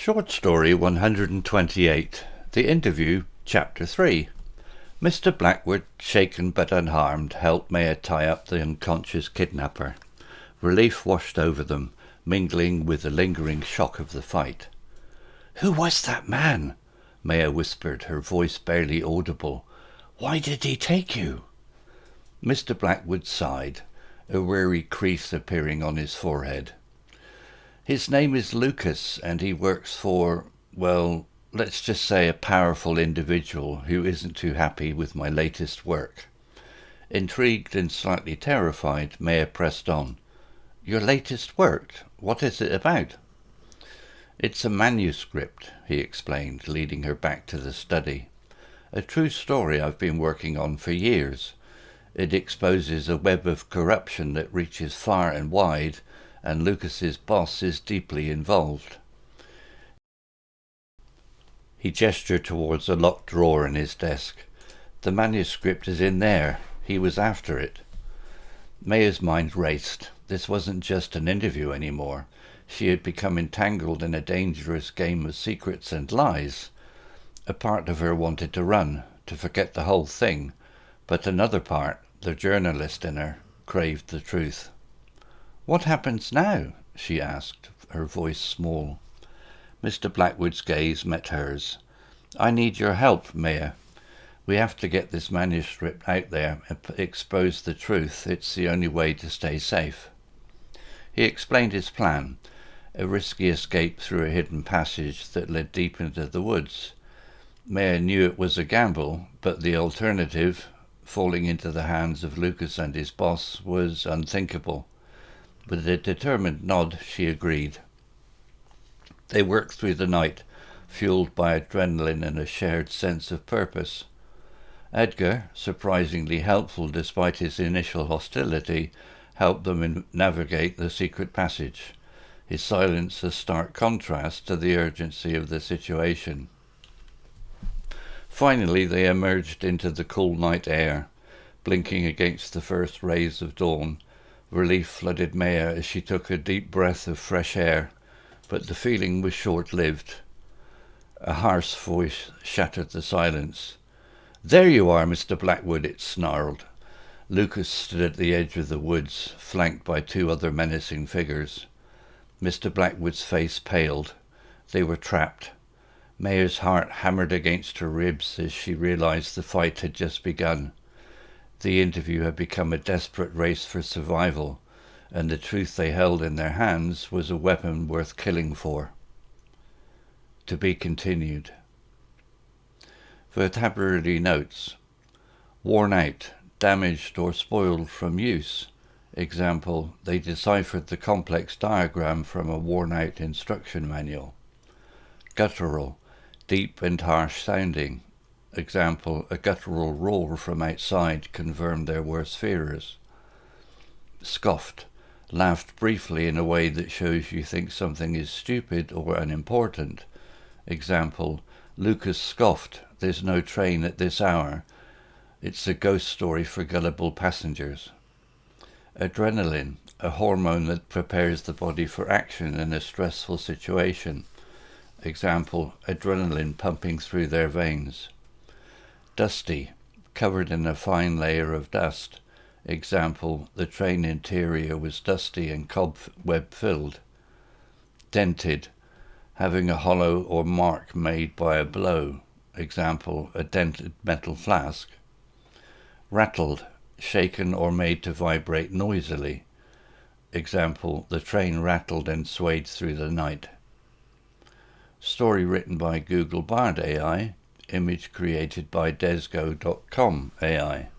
Short Story 128. The Interview, Chapter 3. Mr. Blackwood, shaken but unharmed, helped Maya tie up the unconscious kidnapper. Relief washed over them, mingling with the lingering shock of the fight. "Who was that man?" Maya whispered, her voice barely audible. "Why did he take you?" Mr. Blackwood sighed, a weary crease appearing on his forehead. "His name is Lucas, and he works for, well, let's just say a powerful individual who isn't too happy with my latest work." Intrigued and slightly terrified, Maya pressed on. "Your latest work? What is it about?" "It's a manuscript," he explained, leading her back to the study. "A true story I've been working on for years. It exposes a web of corruption that reaches far and wide, and Lucas's boss is deeply involved." He gestured towards a locked drawer in his desk. "The manuscript is in there. He was after it." Maya's mind raced. This wasn't just an interview anymore. She had become entangled in a dangerous game of secrets and lies. A part of her wanted to run, to forget the whole thing, but another part, the journalist in her, craved the truth. "What happens now?" she asked, her voice small. Mr. Blackwood's gaze met hers. "I need your help, Maya. We have to get this manuscript out there and expose the truth. It's the only way to stay safe." He explained his plan, a risky escape through a hidden passage that led deep into the woods. Maya knew it was a gamble, but the alternative, falling into the hands of Lucas and his boss, was unthinkable. With a determined nod, she agreed. They worked through the night, fueled by adrenaline and a shared sense of purpose. Edgar, surprisingly helpful despite his initial hostility, helped them navigate the secret passage, his silence a stark contrast to the urgency of the situation. Finally, they emerged into the cool night air, blinking against the first rays of dawn. Relief flooded Maya as she took a deep breath of fresh air, but the feeling was short-lived. A harsh voice shattered the silence. "There you are, Mr. Blackwood," it snarled. Lucas stood at the edge of the woods, flanked by two other menacing figures. Mr. Blackwood's face paled. They were trapped. Maya's heart hammered against her ribs as she realized the fight had just begun. The interview had become a desperate race for survival, and the truth they held in their hands was a weapon worth killing for. To be continued. Vocabulary notes. Worn out, damaged or spoiled from use. Example, they deciphered the complex diagram from a worn-out instruction manual. Guttural, deep and harsh sounding. Example, a guttural roar from outside confirmed their worst fears. Scoffed, laughed briefly in a way that shows you think something is stupid or unimportant. Example, Lucas scoffed, "There's no train at this hour. It's a ghost story for gullible passengers." Adrenaline, a hormone that prepares the body for action in a stressful situation. Example, adrenaline pumping through their veins. Dusty, covered in a fine layer of dust. Example, the train interior was dusty and cobweb-filled. Dented, having a hollow or mark made by a blow. Example, a dented metal flask. Rattled, shaken or made to vibrate noisily. Example, the train rattled and swayed through the night. Story written by Google Bard AI. Image created by Desgo.com AI.